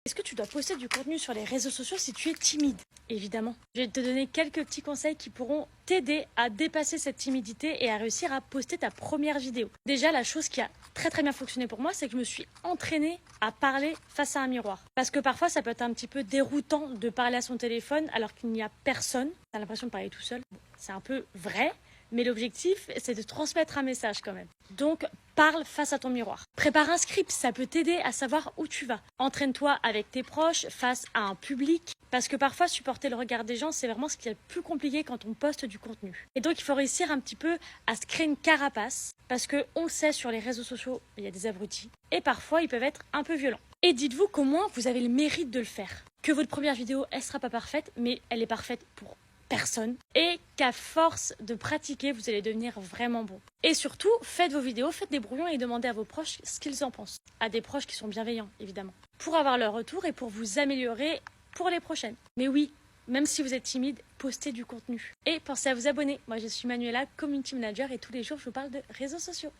Est-ce que tu dois poster du contenu sur les réseaux sociaux si tu es timide? Évidemment. Je vais te donner quelques petits conseils qui pourront t'aider à dépasser cette timidité et à réussir à poster ta première vidéo. Déjà, la chose qui a très bien fonctionné pour moi, c'est que je me suis entraînée à parler face à un miroir. Parce que parfois, ça peut être un petit peu déroutant de parler à son téléphone alors qu'il n'y a personne. T'as l'impression de parler tout seul. Bon, c'est un peu vrai. Mais l'objectif, c'est de transmettre un message quand même. Donc, parle face à ton miroir. Prépare un script, ça peut t'aider à savoir où tu vas. Entraîne-toi avec tes proches, face à un public. Parce que parfois, supporter le regard des gens, c'est vraiment ce qui est le plus compliqué quand on poste du contenu. Et donc, il faut réussir un petit peu à se créer une carapace. Parce qu'on le sait, sur les réseaux sociaux, il y a des abrutis. Et parfois, ils peuvent être un peu violents. Et dites-vous qu'au moins, vous avez le mérite de le faire. Que votre première vidéo, elle sera pas parfaite, mais elle est parfaite pour personne, et qu'à force de pratiquer, vous allez devenir vraiment bon. Et surtout, faites vos vidéos, faites des brouillons et demandez à vos proches ce qu'ils en pensent. À des proches qui sont bienveillants, évidemment. Pour avoir leur retour et pour vous améliorer pour les prochaines. Mais oui, même si vous êtes timide, postez du contenu. Et pensez à vous abonner. Moi, je suis Manuela, Community Manager, et tous les jours, je vous parle de réseaux sociaux.